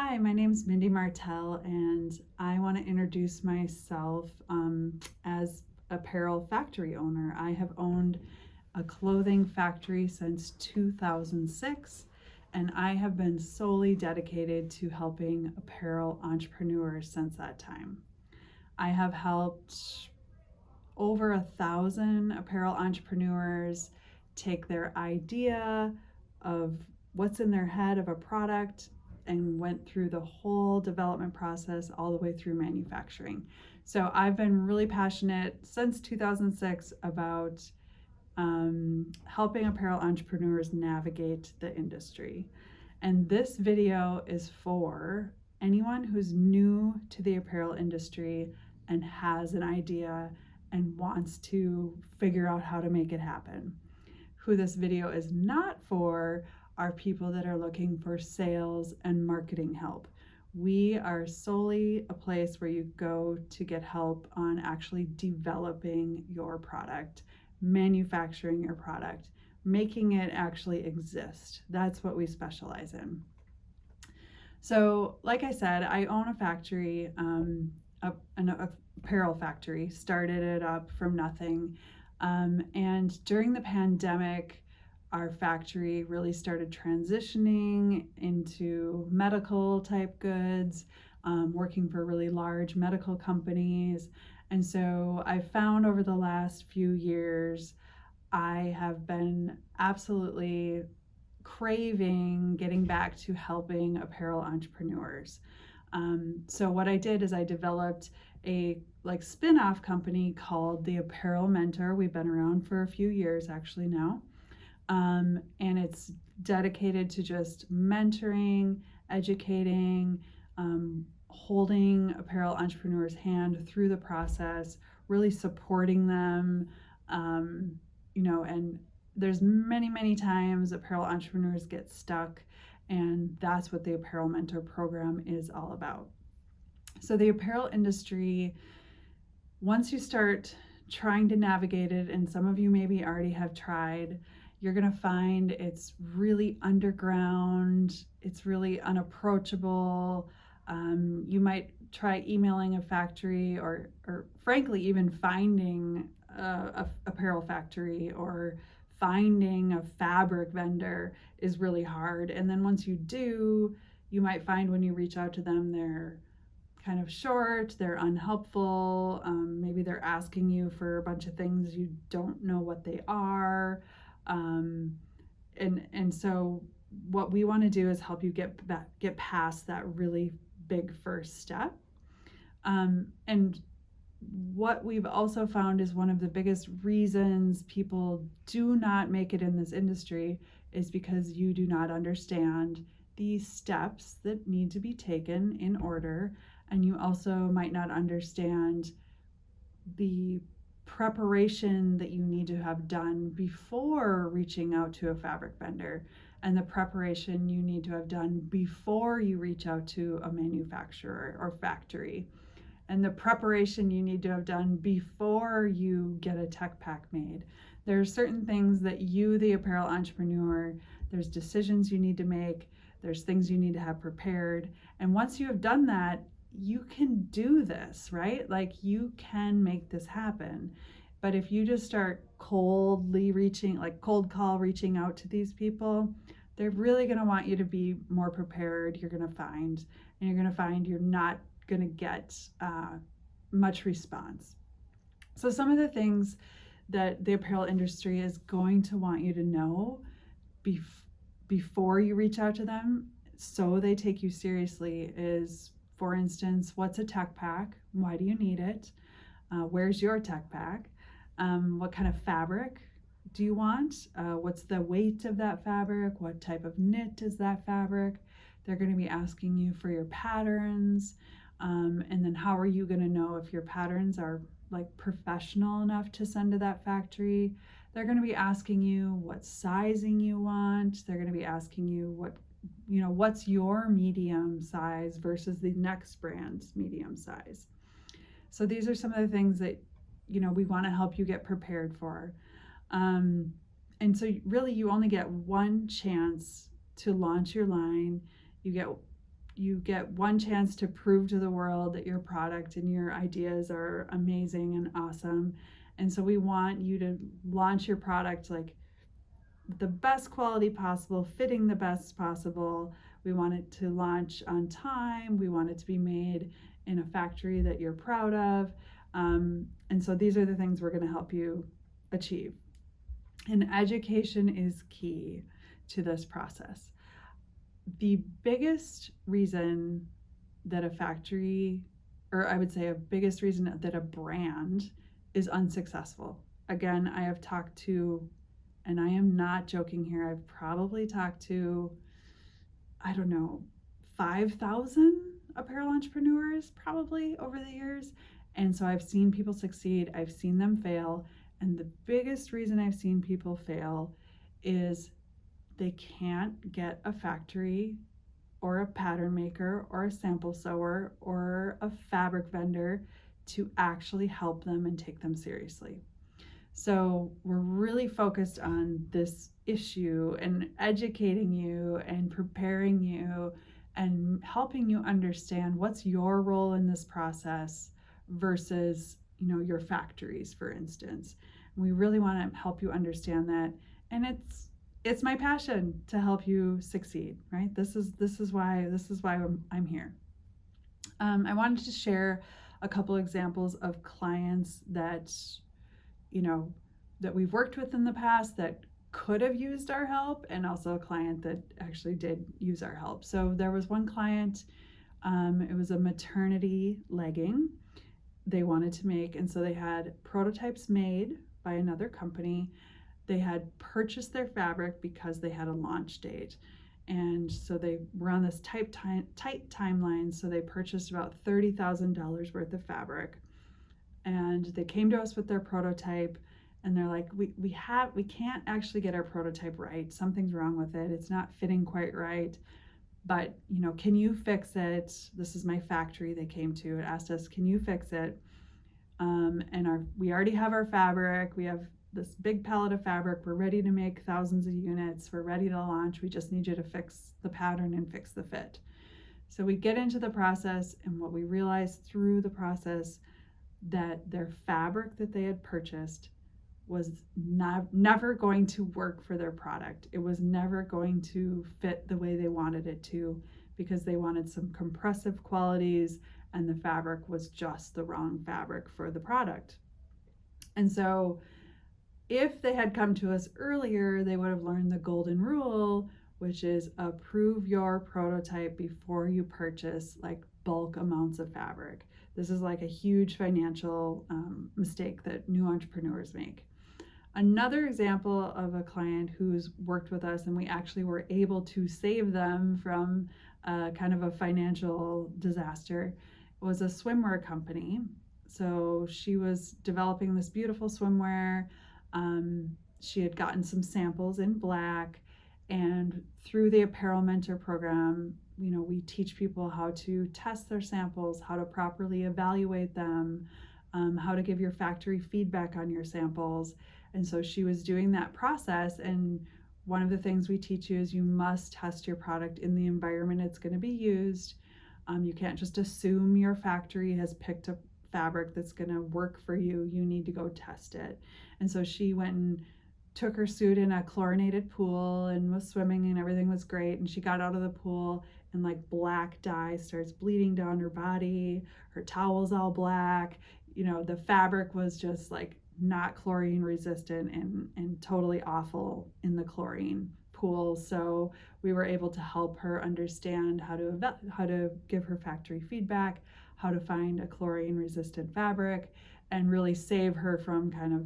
Hi, my name is Mindy Martell, and I want to introduce myself as apparel factory owner. I have owned a clothing factory since 2006, and I have been solely dedicated to helping apparel entrepreneurs since that time. I have helped over 1,000 apparel entrepreneurs take their idea of what's in their head of a product and went through the whole development process all the way through manufacturing. So I've been really passionate since 2006 about helping apparel entrepreneurs navigate the industry. And this video is for anyone who's new to the apparel industry and has an idea and wants to figure out how to make it happen. Who this video is not for are people that are looking for sales and marketing help. We are solely a place where you go to get help on actually developing your product, manufacturing your product, making it actually exist. That's what we specialize in. So, like I said, I own a factory, an apparel factory, started it up from nothing. And during the pandemic, our factory really started transitioning into medical type goods, working for really large medical companies. And so I found over the last few years, I have been absolutely craving getting back to helping apparel entrepreneurs. So what I did is I developed a spin-off company called the Apparel Mentor. We've been around for a few years actually now. And it's dedicated to just mentoring, educating, holding apparel entrepreneurs' hand through the process, really supporting them. And there's many times apparel entrepreneurs get stuck, and that's what the Apparel Mentor program is all about. So the apparel industry, once you start trying to navigate it, and some of you maybe already have tried, you're going to find it's really underground, it's really unapproachable. You might try emailing a factory or frankly even finding a apparel factory or finding a fabric vendor is really hard. And then once you do, you might find when you reach out to them, they're kind of short, they're unhelpful, maybe they're asking you for a bunch of things you don't know what they are. And so what we want to do is help you get past that really big first step. And what we've also found is one of the biggest reasons people do not make it in this industry is because you do not understand the steps that need to be taken in order, and you also might not understand the preparation that you need to have done before reaching out to a fabric vendor, and the preparation you need to have done before you reach out to a manufacturer or factory, and the preparation you need to have done before you get a tech pack made. There are certain things that you, the apparel entrepreneur, there's decisions you need to make, there's things you need to have prepared, and once you have done that, you can do this, right? Like you can make this happen. But if you just start cold call reaching out to these people, they're really going to want you to be more prepared. You're going to find you're not going to get much response. So some of the things that the apparel industry is going to want you to know before you reach out to them so they take you seriously is, for instance, what's a tech pack? Why do you need it? Where's your tech pack? What kind of fabric do you want? What's the weight of that fabric? What type of knit is that fabric? They're going to be asking you for your patterns. And then how are you going to know if your patterns are professional enough to send to that factory? They're going to be asking you what sizing you want. They're going to be asking you what's your medium size versus the next brand's medium size. So these are some of the things that, we want to help you get prepared for. And so really you only get one chance to launch your line. You get, you get one chance to prove to the world that your product and your ideas are amazing and awesome. And so we want you to launch your product like the best quality possible, fitting the best possible. We want it to launch on time. We want it to be made in a factory that you're proud of. And so these are the things we're going to help you achieve. And education is key to this process. The biggest reason that a factory, or I would say a biggest reason that a brand is unsuccessful. Again, I have talked to, and I am not joking here, I've probably talked to, 5,000 apparel entrepreneurs probably over the years. And so I've seen people succeed, I've seen them fail. And the biggest reason I've seen people fail is they can't get a factory or a pattern maker or a sample sewer or a fabric vendor to actually help them and take them seriously. So we're really focused on this issue and educating you and preparing you and helping you understand what's your role in this process versus, your factories, for instance. We really want to help you understand that. And it's my passion to help you succeed, right? This is why I'm here. I wanted to share a couple examples of clients that we've worked with in the past that could have used our help, and also a client that actually did use our help. So there was one client, it was a maternity legging they wanted to make, and so they had prototypes made by another company. They had purchased their fabric because they had a launch date, and so they were on this tight timeline, so they purchased about $30,000 worth of fabric, and they came to us with their prototype, and they're like, we can't actually get our prototype right. Something's wrong with it. It's not fitting quite right. But, can you fix it? This is my factory they came to and asked us, can you fix it? We already have our fabric. We have this big pallet of fabric. We're ready to make thousands of units. We're ready to launch. We just need you to fix the pattern and fix the fit. So we get into the process, and what we realized through the process, that their fabric that they had purchased was never going to work for their product. It was never going to fit the way they wanted it to, because they wanted some compressive qualities, and the fabric was just the wrong fabric for the product. And so if they had come to us earlier, they would have learned the golden rule, which is approve your prototype before you purchase like bulk amounts of fabric. This is like a huge financial mistake that new entrepreneurs make. Another example of a client who's worked with us, and we actually were able to save them from kind of a financial disaster, was a swimwear company. So she was developing this beautiful swimwear. She had gotten some samples in black, and through the Apparel Mentor program, we teach people how to test their samples, how to properly evaluate them, how to give your factory feedback on your samples. And so she was doing that process, and one of the things we teach you is you must test your product in the environment it's going to be used. You can't just assume your factory has picked a fabric that's going to work for you. You need to go test it. And so she went and took her suit in a chlorinated pool and was swimming, and everything was great. And she got out of the pool, and like black dye starts bleeding down her body. Her towel's all black. The fabric was just like not chlorine resistant and totally awful in the chlorine pool. So we were able to help her understand how to give her factory feedback, how to find a chlorine resistant fabric, and really save her from kind of,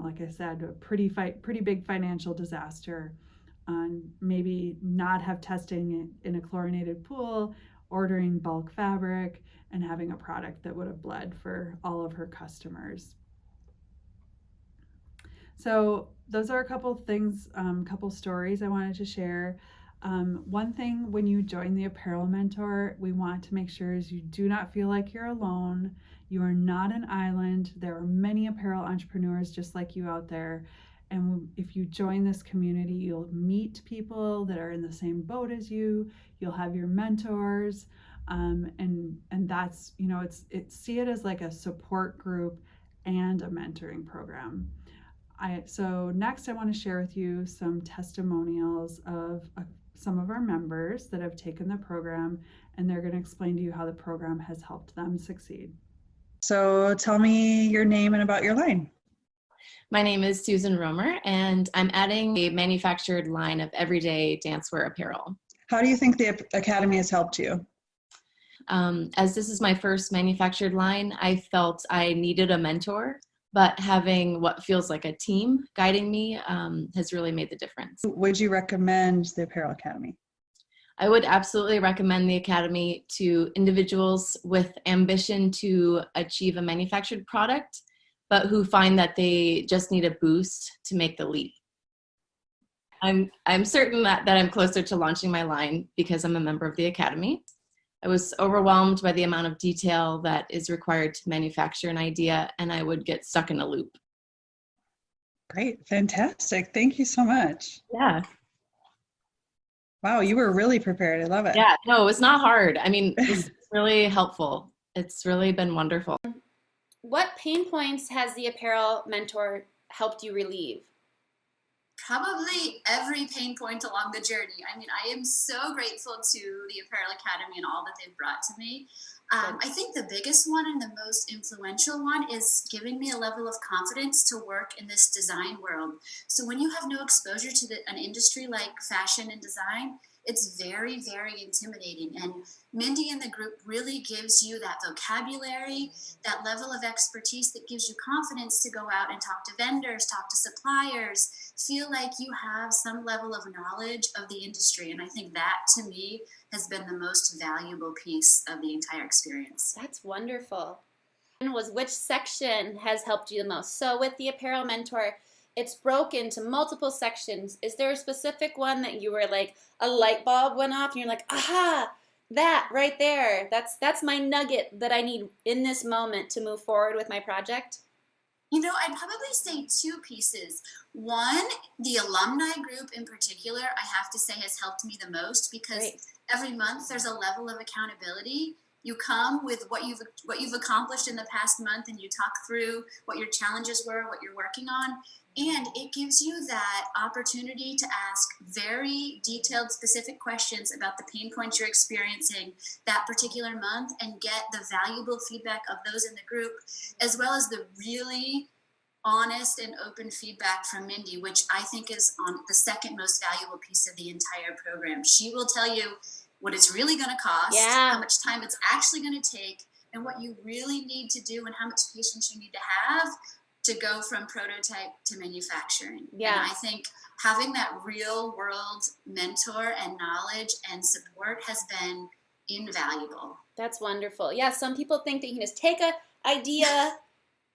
like I said, a pretty big financial disaster on maybe not have testing in a chlorinated pool, ordering bulk fabric, and having a product that would have bled for all of her customers. So those are a couple things, couple stories I wanted to share. One thing when you join the Apparel Mentor, we want to make sure is you do not feel like you're alone. You are not an island. There are many apparel entrepreneurs just like you out there. And if you join this community, you'll meet people that are in the same boat as you. You'll have your mentors, and that's, see it as like a support group and a mentoring program. So next, I want to share with you some testimonials of some of our members that have taken the program, and they're going to explain to you how the program has helped them succeed. So tell me your name and about your line. My name is Susan Romer, and I'm adding a manufactured line of everyday dancewear apparel. How do you think the Academy has helped you? As this is my first manufactured line, I felt I needed a mentor, but having what feels like a team guiding me has really made the difference. Would you recommend the Apparel Academy? I would absolutely recommend the Academy to individuals with ambition to achieve a manufactured product, but who find that they just need a boost to make the leap. I'm certain that I'm closer to launching my line because I'm a member of the Academy. I was overwhelmed by the amount of detail that is required to manufacture an idea, and I would get stuck in a loop. Great, fantastic. Thank you so much. Yeah. Wow, you were really prepared. I love it. Yeah, no, it's not hard. I mean, it's really helpful. It's really been wonderful. What pain points has the Apparel Mentor helped you relieve? Probably every pain point along the journey. I mean, I am so grateful to the Apparel Academy and all that they've brought to me. I think the biggest one and the most influential one is giving me a level of confidence to work in this design world. So when you have no exposure to an industry like fashion and design, it's very, very intimidating. And Mindy and the group really gives you that vocabulary, that level of expertise that gives you confidence to go out and talk to vendors, talk to suppliers, feel like you have some level of knowledge of the industry. And I think that, to me, has been the most valuable piece of the entire experience. That's wonderful. And which section has helped you the most? So with the Apparel Mentor, it's broken into multiple sections. Is there a specific one that you were like, a light bulb went off and you're like, aha, that right there, that's my nugget that I need in this moment to move forward with my project? I'd probably say two pieces. One, the alumni group in particular, I have to say has helped me the most because every month there's a level of accountability. You come with what you've accomplished in the past month and you talk through what your challenges were, what you're working on. And it gives you that opportunity to ask very detailed, specific questions about the pain points you're experiencing that particular month and get the valuable feedback of those in the group, as well as the really honest and open feedback from Mindy, which I think is on the second most valuable piece of the entire program. She will tell you what it's really going to cost, how much time it's actually going to take, and what you really need to do and how much patience you need to have to go from prototype to manufacturing. Yeah. And I think having that real world mentor and knowledge and support has been invaluable. That's wonderful. Yeah, some people think that you can just take an idea,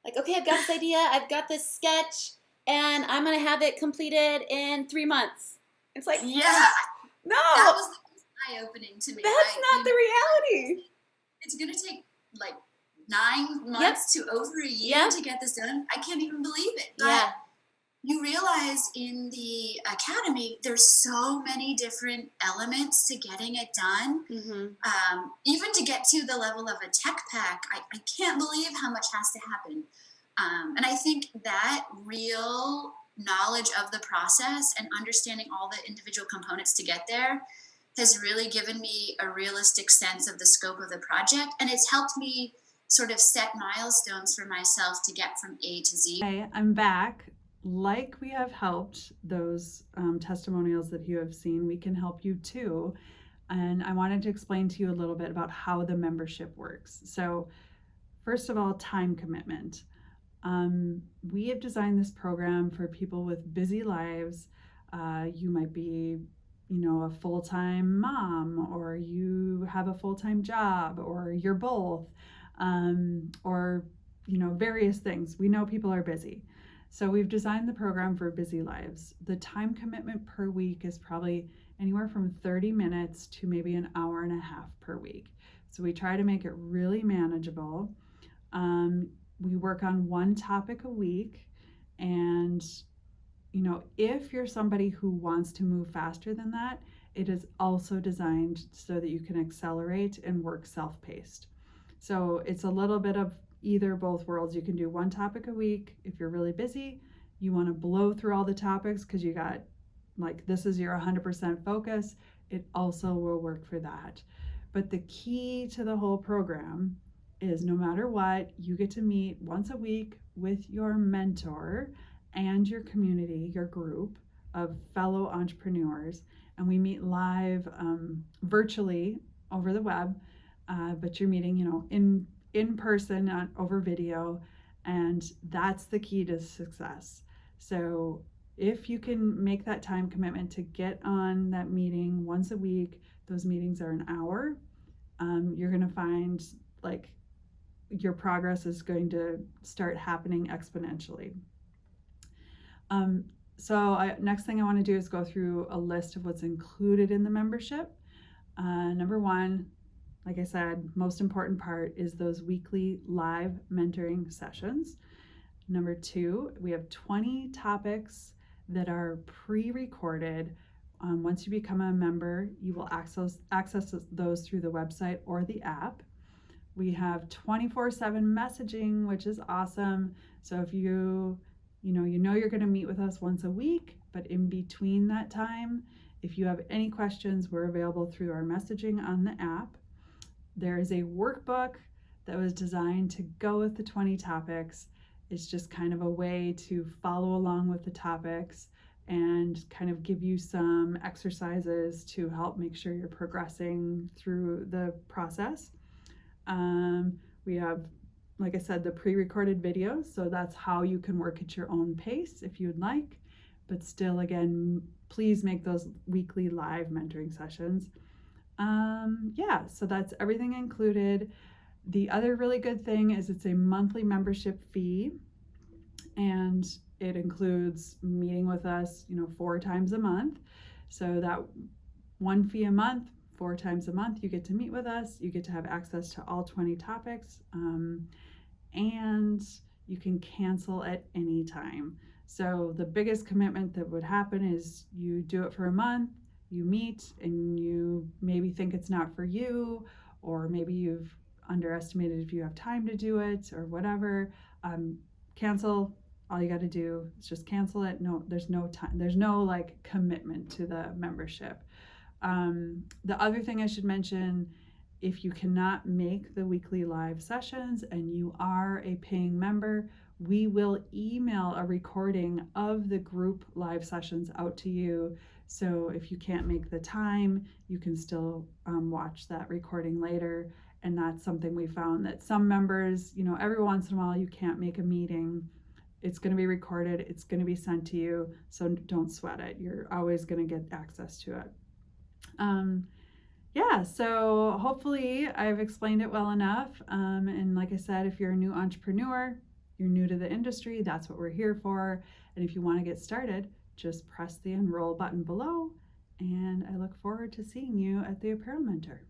like, okay, I've got this idea, I've got this sketch, and I'm going to have it completed in 3 months. It's like, yeah, no. That was the most eye-opening to me. That's not the reality. It's going to take like 9 months to over a year to get this done. I can't even believe it. But you realize in the Academy, there's so many different elements to getting it done. Mm-hmm. Even to get to the level of a tech pack, I can't believe how much has to happen. And I think that real knowledge of the process and understanding all the individual components to get there has really given me a realistic sense of the scope of the project. And it's helped me sort of set milestones for myself to get from A to Z. Hey, I'm back. Like we have helped those testimonials that you have seen, we can help you too. And I wanted to explain to you a little bit about how the membership works. So first of all, time commitment. We have designed this program for people with busy lives. You might be a full-time mom, or you have a full-time job, or you're both. Or various things. We know people are busy. So we've designed the program for busy lives. The time commitment per week is probably anywhere from 30 minutes to maybe an hour and a half per week. So we try to make it really manageable. We work on one topic a week, and if you're somebody who wants to move faster than that, it is also designed so that you can accelerate and work self-paced. So it's a little bit of either both worlds. You can do one topic a week if you're really busy. You want to blow through all the topics because you got this is your 100% focus. It also will work for that. But the key to the whole program is no matter what, you get to meet once a week with your mentor and your community, your group of fellow entrepreneurs. And we meet live virtually over the web, but you're meeting, in person over video. And that's the key to success. So if you can make that time commitment to get on that meeting once a week, those meetings are an hour, you're going to find your progress is going to start happening exponentially. Next thing I want to do is go through a list of what's included in the membership. Number one, like I said, most important part is those weekly live mentoring sessions. Number two, we have 20 topics that are pre-recorded. Once you become a member, you will access those through the website or the app. We have 24/7 messaging, which is awesome. So if you know you're going to meet with us once a week, but in between that time, if you have any questions, we're available through our messaging on the app. There is a workbook that was designed to go with the 20 topics. It's just kind of a way to follow along with the topics and kind of give you some exercises to help make sure you're progressing through the process. We have, like I said, the pre-recorded videos, so that's how you can work at your own pace if you'd like, but still, again, please make those weekly live mentoring sessions. So that's everything included. The other really good thing is it's a monthly membership fee, and it includes meeting with us, 4 times a month. So that one fee a month, 4 times a month, you get to meet with us, you get to have access to all 20 topics, and you can cancel at any time. So the biggest commitment that would happen is you do it for a month, you meet, and you maybe think it's not for you, or maybe you've underestimated if you have time to do it or whatever. Cancel. All you got to do is just cancel it. No, there's no time. There's no commitment to the membership. The other thing I should mention, if you cannot make the weekly live sessions and you are a paying member, we will email a recording of the group live sessions out to you. So if you can't make the time, you can still watch that recording later. And that's something we found that some members, every once in a while you can't make a meeting. It's going to be recorded. It's going to be sent to you. So don't sweat it. You're always going to get access to it. So hopefully I've explained it well enough. And like I said, if you're a new entrepreneur, you're new to the industry, that's what we're here for. And if you want to get started, just press the enroll button below. And I look forward to seeing you at the Apparel Mentor.